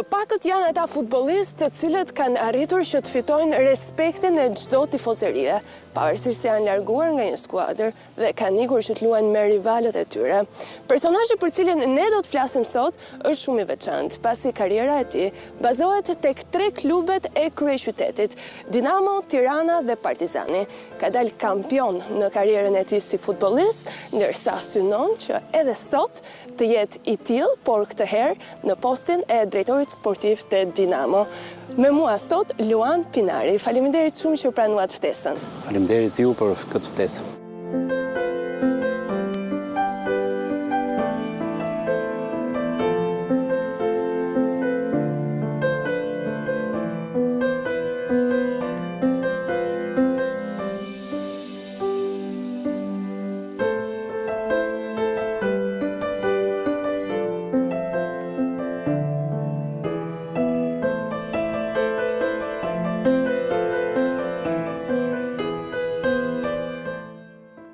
Të pakët janë ata futbollistë të cilët kanë arritur që të fitojnë respektin e çdo tifozërie, pavarësisht se janë larguar nga një skuadër dhe kanë ikur që të luajnë me rivalët e tyre. Personazhi për cilin ne do të flasim sot është shumë i veçantë, pasi karriera e tij bazohet tek 3 klubet e kryeqytetit: Dinamo, Tirana dhe Partizani. Ka dalë kampion në karrierën e tij si futbollist, ndërsa synon që edhe sot të jetë i tillë, por këtë herë në postin e drejtorit sportiv të Dinamo. Me mua sot Luan Pinari. Faleminderit shumë që pranuat ftesën. Faleminderit ju për këtë ftesë.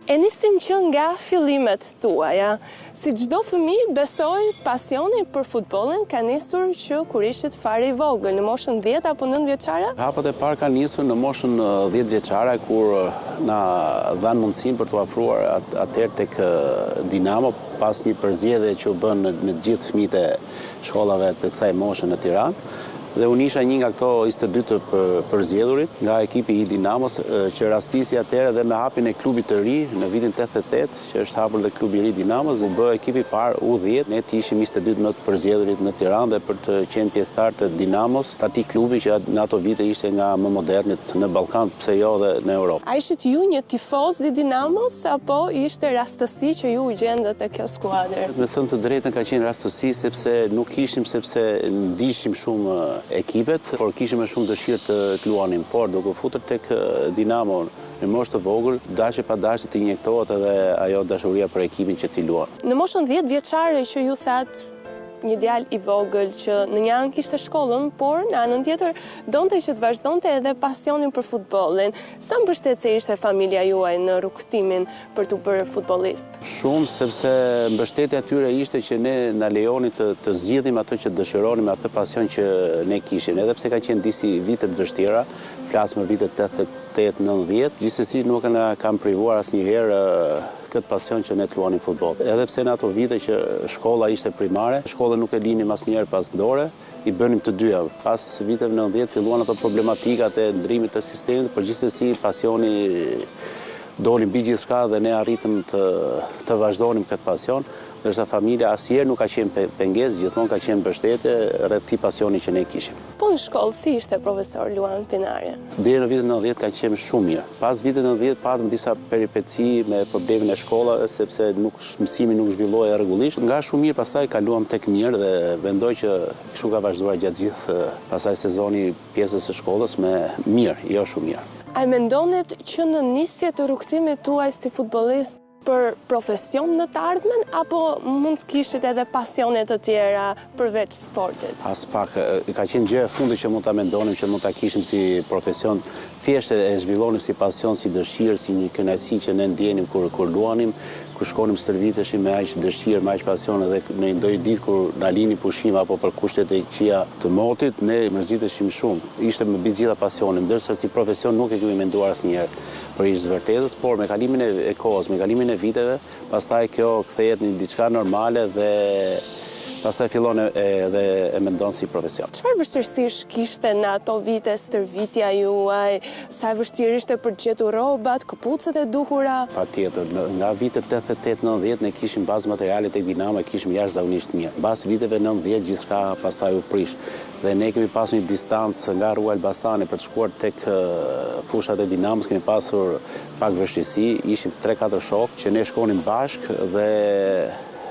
E nisim që nga fillimet tuaja. Si çdo fëmijë, besoj pasioni për futbollin ka nisur që kur ishit fare i vogël, në moshën 10 apo 9 vjeçare? Hapat e parë kanë nisur në moshën 10 vjeçare, kur na dhanë mundësinë për të afruar atëherë tek Dinamo, pas një përzgjedhje që u bën me gjithë fëmijët e shkollave të kësaj moshe në Tiranë. Dhe unë isha një nga këto 22 të përzgjedhurit nga ekipi i Dinamos, që rastisi atëherë dhe me hapjen e klubit të ri në vitin 88, që është hapur dhe klubi i ri Dinamos, u bë ekipi i parë U10. Ne ishim 22 më të përzgjedhurit në Tiranë dhe për të qenë pjesëtar të Dinamos, atij klubi që në ato vite ishte nga më modernit në Ballkan, pse jo dhe në Europë. A ishit ju një tifoz i Dinamos apo ishte rastësi që ju u gjendët te kjo skuadër? Me thënë të drejtën, ka qenë rastësi sepse nuk ishim ndiqshim shumë ekipet, por kishim shumë dëshirë të luanim, por duke futur tek Dinamo në moshë të vogël, dashje pa dashje të injektohet edhe ajo dashuria për ekipin që ti luan. Në moshën 10 vjeçare që ju thatë një djalë i vogël që në një anë kishte shkollën, por në anën tjetër donte që të vazhdonte edhe pasionin për futbollin. Sa mbështetëse ishte familja juaj në rrugtimin për të bërë futbollist? Shumë, sepse mbështetja e tyre ishte që ne na lejoni të zgjidhim atë që dëshironim, atë pasion që ne kishim, edhe pse ka qenë disi vite të vështira, flas më vitet 88-90, gjithsesi nuk na kam privuar asnjëherë këtë pasion që ne të luanim futboll. Edhe pse në ato vite që shkolla ishte primare, shkollën nuk e linim asnjëherë pas dore, i bënim të dyja. Pas viteve 90 filluan ato problematikat e ndrimit të sistemit, por gjithsesi pasioni doli mbi gjithçka dhe ne arritëm të vazhdonim këtë pasion, ndërsa familja asnjëherë nuk ka qenë pengesë, gjithmonë ka qenë mbështetje rreth këtij pasioni që ne kishim. Po në shkollë si ishte profesor Luan Pinari? Deri në vitin 90 ka qenë shumë mirë. Pas vitit 90 patëm disa peripeci me problemin e shkollës, sepse mësimi nuk zhvillohej rregullisht. Nga shumë mirë pastaj kaluam tek mirë dhe mendoj që kështu ka vazhduar gjatë gjithë pasaj sezoni pjesës së shkollës me mirë, jo shumë mirë. A mendonit që në nisje të rrugtimit tuaj si futbollist për profesion në të ardhmen, apo mund të kishit edhe pasione të tjera përveç sportit? As pak, ka qenë gjë e fundit që mund ta mendonim që mund ta kishim si profesion, thjesht e zhvillonim si pasion, si dëshirë, si një kënaqësi që ne ndjenim kur luanim, kur shkonim stërviteshim me aq dëshirë, me aq pasion, edhe në ndonjë ditë kur na lini pushim apo për kushtet e këqija të motit, ne mërziteshim shumë. Ishte mbi të gjitha pasione, ndërsa si profesion nuk e kemi menduar asnjëherë për ish vërtetës, por me kalimin e kohës, me kalimin e viteve, pastaj kjo kthehet në diçka normale dhe pastaj fillon edhe e mendon si profesion. Çfarë vështirësish kishte në ato vite stërvitja juaj? Sa e vështirë ishte për të gjetur rrobat, këpucët e duhura? Patjetër, nga vitet 88-90 ne kishim bazë materiale tek Dinamo, kishim jashtëzakonisht mirë. Mbas viteve 90 gjithçka pastaj u prish. Dhe ne kemi pasur një distancë nga rrugë Elbasani për të shkuar tek fushat e Dinamos, kemi pasur pak vështirësi, ishim 3-4 shokë që ne shkonim bashkë dhe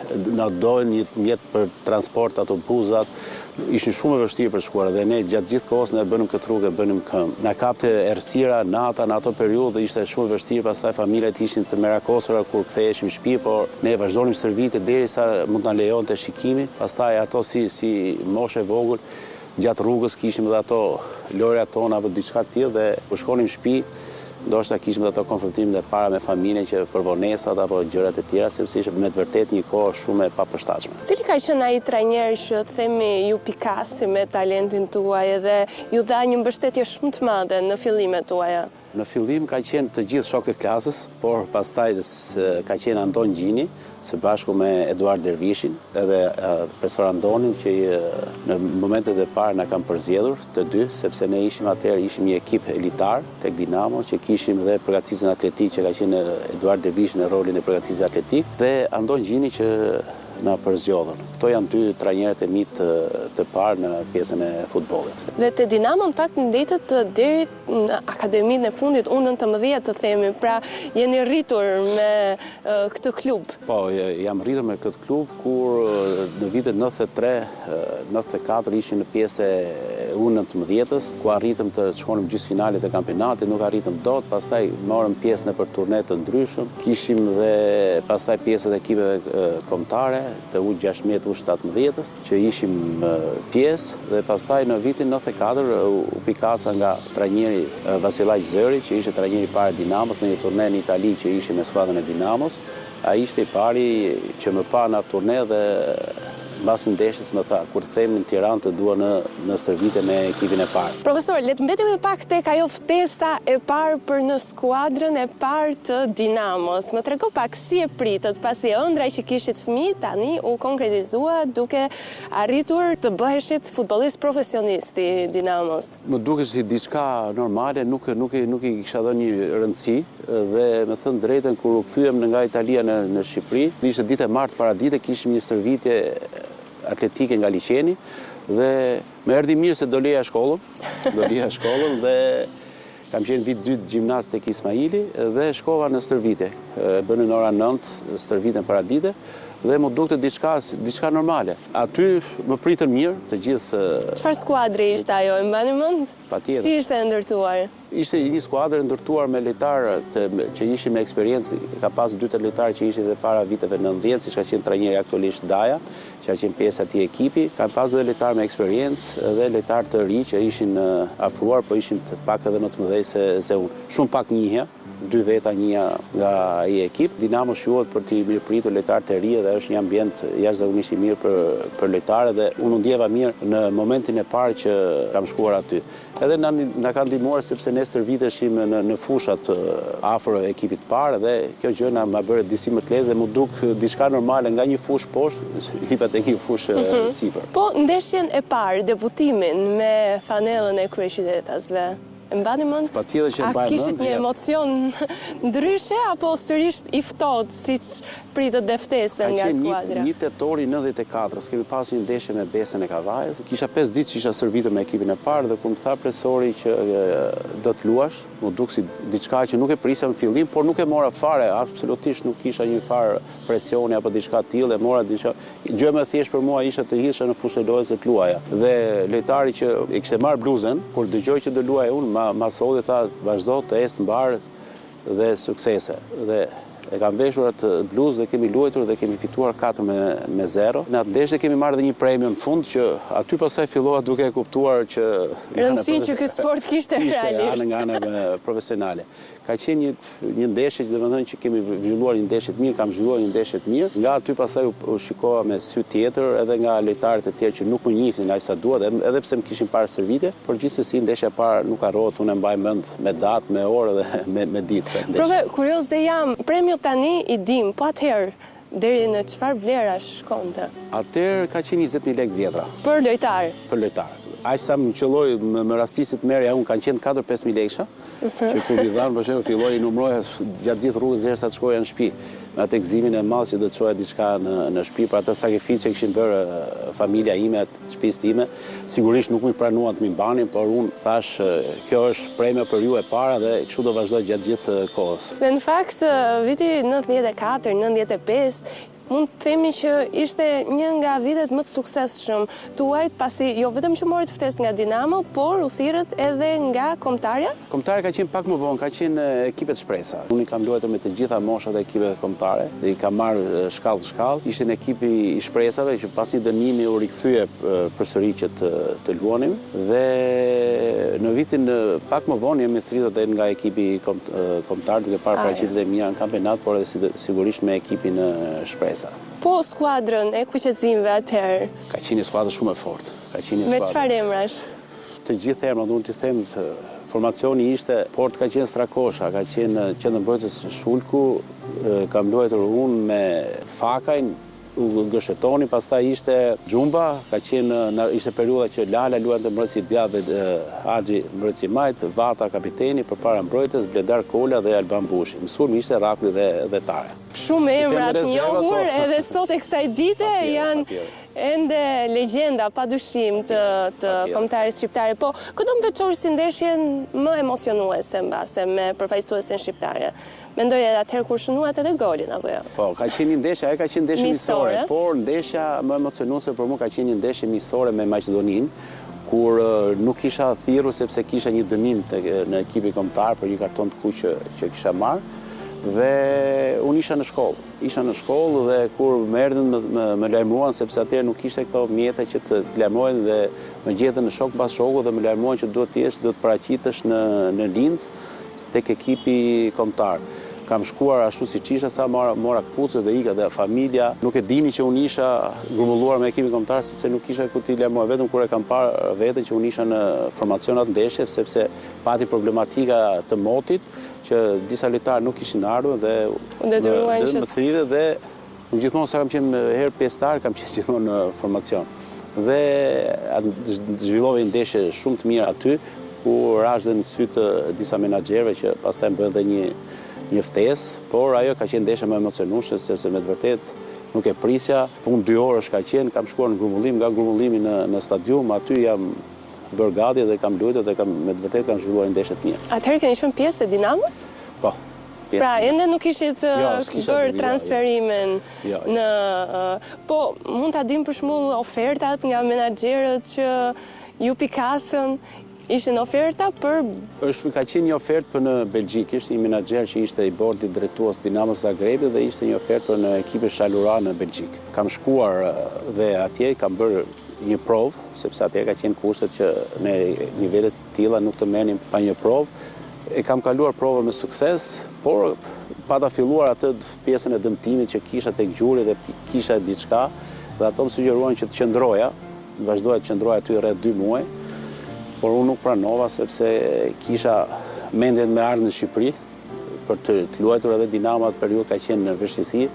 na dojnë një mjet për transport, autobusat, ishin shumë e vështirë për shkuar dhe ne gjatë gjithë kohës ne bënim këtë rrugë, bënim këmbë. Na kapte errësira nata në ato periudhë, ishte shumë e vështirë, pastaj familjet ishin të merakosura kur ktheheshim në shtëpi, por ne vazhdonim stërvitje derisa mund na lejonte shikimi. Pastaj ato si moshë e vogël, gjatë rrugës kishim edhe ato lorja tona apo diçka të tillë dhe u shkonim në shtëpi ndoshta kishim ato konfrontim dhe para me familjen që për vonesat apo gjërat e tjera, sepse ishte me të vërtet një kohë shumë e papërshtatshme. Cili ka qenë ai trajner që themi ju pikasi me talentin tuaj dhe ju dha një mbështetje shumë të madhe në fillimet tuaja? Në fillim ka qenë të gjithë shokët e klasës, por pastaj ka qenë Anton Gjini, së bashku me Eduard Dervishin, edhe profesor Andonin, që në momentet e parë na kanë përzgjedhur të dy, sepse ne ishim një ekip elitar tek Dinamo, që kishim dhe përgatitjen atletik, që ka qenë Eduard Dervishi në rolin e përgatitjes atletik, dhe Anton Gjini që na përzgjodhën. Këto janë dy trajnerët e mi të parë në pjesën e futbollit. Dhe te Dinamo në fakt mbetët deri në akademinë e fundit U19 të themi, pra jeni rritur me këtë klub. Po, jam rritur me këtë klub kur në vitet 93-94 ishim në pjesë e U19-s, ku arritëm të shkonim gjysmëfinalet e kampionatit, nuk arritëm dot, pastaj morëm pjesë në për turne të ndryshëm. Kishim dhe pastaj pjesët e ekipeve kombëtare të U16, U17, që ishim pjesë, dhe pastaj në vitin 94 u pikasa nga trajneri Vasilaj Zëri, që ishte trajneri i parë Dinamos në një turne në Itali që ishim me skuadrën e Dinamos. Ai ishte i pari që më pa në atë turne dhe mbas ndeshjes më tha, kur themi në Tiranë të dua në stërvitje me ekipin e parë. Profesor, le të mbetemi pak tek ajo ftesa e parë për në skuadrën e parë të Dinamos. Më trego pak si e pritët, pasi ëndra që kishit fëmijë tani u konkretizua duke arritur të bëheshit futbollist profesionist i Dinamos. Më duket si diçka normale, nuk i kisha dhënë një rëndësi, dhe me thënë drejtën kur u kthyem nga Italia në Shqipëri, ishte ditë e martë paradite, kishim një stërvitje atletike nga liçeni dhe më erdhi mirë se do leja shkollën dhe kam qenë vit 2 gjimnast tek Ismaili dhe shkova në stërvitje. Bënë në ora 9 stërvitjen paradite dhe më dukte diçka normale. Aty më pritën mirë të gjithë. Çfarë skuadri ishte ajo, e mbani mend? Patjetër. Si ishte ndërtuar? Ishte një skuadër ndërtuar me lojtarë që ishin me eksperiencë, ka pas 2 lojtarë që ishin dhe para viteve 90, siç ka qenë trajneri aktualisht Daja, që ka qenë pjesë atij ekipi. Ka pas dhe lojtarë me eksperiencë dhe lojtarë të ri që ishin afruar, po ishin pak edhe më të mëdhej se unë. Shumë pak njihja, 2 veta njëja nga ai ekip. Dinamo shuhet për të mirëpritur lojtarët e ri dhe është një ambient jashtëzakonisht i mirë për lojtarë dhe unë ndjeva mirë në momentin e parë që kam shkuar aty. Edhe na kanë ndihmuar sepse ne stërviteshim në fushat afër ekipit parë dhe kjo gjë na bëri disi më të lehtë dhe më duk diçka normale nga një fushë poshtë hipa tek një fushë sipër. Po ndeshjen e parë, debutimin me fanellën e kryeqytetasve. E mbani mend? Patjetër që e mbaj mend. A kishit një emocion ndryshe apo sërish i ftohtë siç pritët dhe ftesën nga skuadra? Një tetori 94, kemi pas një ndeshje me Besën e Kavajës. Kisha 5 ditë që isha stërvitur me ekipin e parë dhe kur më tha profesori që do të luash, më duk si diçka që nuk e prisja në fillim, por nuk e mora fare, absolutisht nuk kisha një farë presioni apo diçka të tillë, e mora diçka. Gjë më thjesht për mua ishte të hidhesha në fushën e lojës dhe të luaja. Dhe lojtari që e kishte marr bluzën, kur dëgjoi që do luaj unë, ma sodi tha vazhdo të ecë mbar dhe suksese. Dhe e kam veshur atë bluzë dhe kemi luajtur dhe kemi fituar 4-0. Në atë ndeshje kemi marrë dhe një premio në fund që aty pastaj fillova duke e kuptuar që rëndësinë që ky sport kishte realisht nga ana profesionale. Ka qenë një ndeshje që domethënë që kemi zhvilluar një ndeshje të mirë, kam zhvilluar një ndeshje të mirë. Nga aty pastaj u shikova me sy tjetër edhe nga lojtarët e tjerë që nuk më njihnin aq sa duat, edhe pse më kishin parë stërvitje, por gjithsesi ndeshja e parë nuk harrohet, unë e mbaj mend me datë, me orë dhe me ditë. Prove, kurioz dhe jam, premio tani i dim, po atëherë deri në çfarë vlerash shkonte? Atëherë ka qenë 20.000 lekë vjetra. Për lojtar? Për lojtar. Aq sa më qelloi më rastisit merja, unë kanë qenë 4-5.000 lekësha, që kur mi dhanë, për shembull, filloi i numëroja gjatë gjithë rrugës derisa të shkoja në shtëpi. Me atë gëzimin e madh që do të çoja diçka në shtëpi për atë sakrificë që kishin bërë familja ime, shtëpisë time, sigurisht nuk më pranuan të më mbanin, por unë thash, kjo është premio për ju e para dhe kështu do vazhdoj gjatë gjithë kohës. Dhe në fakt, viti 94-95, mund të themi që ishte një nga vitet më të suksesshëm tuajt, pasi jo vetëm që morit ftesë nga Dinamo, por u thirrët edhe nga Kombëtarja? Kombëtarja ka qenë pak më vonë, ka qenë ekipet shpresa. Unë i kam luajtur me të gjitha moshat e ekipeve kombëtare, i kam marrë shkallë. Ishte një ekipi i shpresave që pas një dënimi u rikthye përsëri që të luanim dhe në vitin pak më vonë jemi thirrur edhe nga ekipi kombëtar duke parë paraqitjet e mira në kampionat, por edhe sigurisht me ekipin shpresa. Po skuadrën e kuqezimve atëherë? Ka qenë një skuadër shumë e fortë. Me çfarë emrash? Të gjithë emrat, unë t'i them, formacioni ishte Port, ka qenë Strakosha, ka qenë qendërmbrojtës Shulku, kam luajtur unë me Fakajn, Gëshetoni, pastaj ishte Xhumba, ishte periudha që Lala luante mbrojtësi djathtë dhe Haxhi mbrojtësi majt, Vata kapiteni, përpara mbrojtës Bledar Kola dhe Alban Bushi. Mësulmi ishte Rakli dhe Tare. Shumë emra të njohur edhe sot e kësaj dite janë ende legjenda padyshim të kombëtarisë shqiptare. Po, këto më veçor si ndeshjen më emocionuese mbase me përfaqësuesen shqiptare. Mendoj edhe atëherë kur shënuat edhe golin apo jo? Po, ka qenë një ndeshje, ajo ka qenë ndeshje miqësore, por ndeshja më emocionuese për mua ka qenë një ndeshje miqësore me Maqedoninë, kur nuk kisha thirrur sepse kisha një dënim në ekipin kombëtar për një karton të kuq që kisha marrë. Dhe unë isha në shkollë dhe kur më erdhën më lajmëruan sepse atëherë nuk kishte këto mjete që të lajmërojnë dhe më gjetën në shok pas shoku dhe më lajmëruan që duhet të paraqitesh në Linz tek ekipi kombëtar. Kam shkuar ashtu siç isha, sa mora kputucët dhe ika dhe familja. Nuk e dini që unë isha grumbulluar me ekipin kombëtar sepse nuk kisha ku t'i lajmëroj, vetëm kur e kam parë veten që unë isha në formacionat ndeshje sepse pati problematika të motit që disa lojtarë nuk kishin ardhur dhe më thirrë dhe unë gjithmonë sa kam qenë herë pjesëtar, kam qenë gjithmonë në formacion. Dhe zhvillova një ndeshje shumë të mirë aty, ku rash dhe në sy të disa menaxherëve që pastaj më bën dhe një ftesë, por ajo ka qenë ndeshje më emocionueshme sepse me të vërtetë nuk e prisja. Punë 2 orësh ka qenë, kam shkuar në grumbullim, nga grumbullimi në stadium, aty jam bërë gati dhe kam luajtur dhe me të vërtetë kam zhvilluar një ndeshje të mirë. Atëherë keni qenë pjesë e Dinamos? Po. Pra, ende nuk ishit bërë transferimin në... Po, mund ta dim për shembull ofertat nga menaxherët që ju pikasën? Ishin oferta për... Ka qenë një ofertë për në Belgjik, ishte një menaxher që ishte i bordit drejtues Dinamo Zagrebi dhe ishte një ofertë për në ekipin Shalura në Belgjik. Kam shkuar dhe atje kam bërë një provë, sepse atje ka qenë kushtet që në nivelet të tilla nuk të merrnin pa një provë. E kam kaluar provën me sukses, por pa ta filluar atë pjesën e dëmtimit që kisha tek gjuri dhe kisha diçka, dhe ato më sugjeruan që të qëndroja, vazhdoja të qëndroja aty rreth 2 muaj. Por unë nuk pranova sepse kisha mendjen me ardhmë në Shqipëri për të luajtur edhe Dinamo atë periudhë ka qenë në vështirësi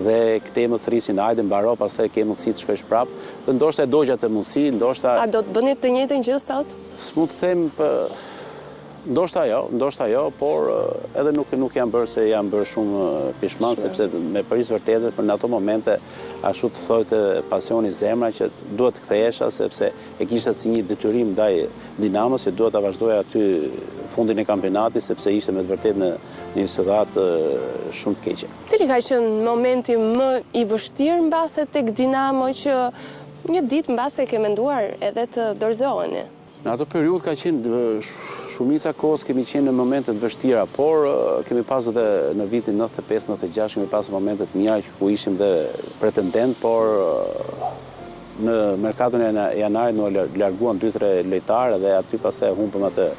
dhe këtej më thrisin hajde mbaro, pastaj ke mundësi të shkosh prapë dhe ndoshta e dogja të mundësi, ndoshta... A do të bëni të njëjtën gjë sot? S'mund të them ndoshta jo, por edhe nuk jam bërë se jam bërë shumë pishman, sepse me përis vërtetë për në ato momente ashtu të thojtë pasioni zemra që duhet të kthehesha sepse e kisha si një detyrim ndaj Dinamos që duhet ta vazhdoja aty fundin e kampionatit sepse ishte me të vërtetë në një situatë shumë të keqe. Cili ka qenë momenti më i vështirë mbase tek Dinamo që një ditë mbase ke menduar edhe të dorëzoheni? Në ato periudhë ka qenë shumica kohës kemi qenë në momente të vështira, por kemi pas edhe në vitin 95-96 kemi pas momente të mira ku ishim dhe pretendent, por në merkaton e janarit në larguan 2-3 lojtarë dhe aty pastaj humbëm atë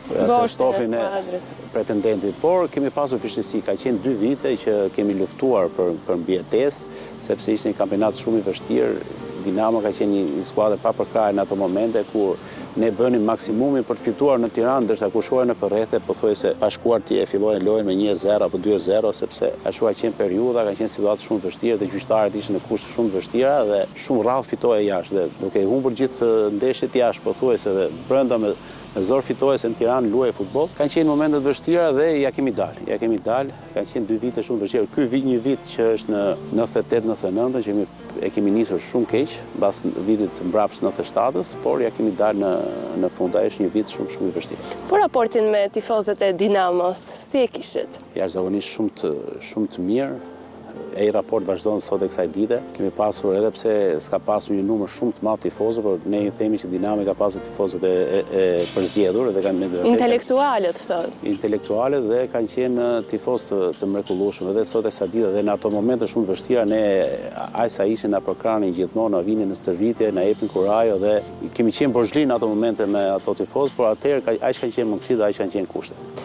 stofin e pretendentit. Por kemi pasur vështirësi, ka qenë 2 vite që kemi luftuar për mbijetesë, sepse ishte një kampionat shumë i vështirë. Dinamo ka qenë një skuadër pa përkrahje në ato momente kur ne bënim maksimumin për të fituar në Tiranë, ndërsa kur shohej në përrethë pothuajse pa shkuar ti e filloi lojën me 1-0 apo 2-0 sepse ashtu ka qenë periudha, ka qenë situatë shumë vështirë dhe gjyqtarët ishin në kushte shumë të vështira dhe shumë rrallë fitohej jashtë dhe duke humbur gjithë ndeshjet jashtë pothuajse dhe brenda me zor fitohej se në Tiranë luajë futboll. Kanë qenë momente të vështira dhe ja kemi dalë. Kanë qenë 2 vite shumë të vështira. Ky vit një vit që është në 98-99 që e kemi nisur shumë keq, mbas vitit mbrapsht 97-s, por ja kemi dalë në fund. Ai është një vit shumë i vështirë. Po raportin me tifozët e Dinamos, si e kishit? Jashtëzakonisht shumë të mirë. e raport vazhdon sot e kësaj dite. Kemi pasur edhe pse s'ka pasur një numër shumë të madh tifozë, por ne i themi që Dinami ka pasur tifozët e përzgjedhur dhe kanë intelektualët thotë. Intelektualët dhe kanë qenë tifozë të mrekullueshëm edhe sot e kësaj dite dhe në ato momente shumë të vështira ne aq sa ishin na përkranin gjithmonë, na vinin në stërvitje, na jepin kurajo dhe kemi qenë borxhlin në ato momente me ato tifozë, por atëherë aq kanë qenë mundësi dhe aq kanë qenë kushtet.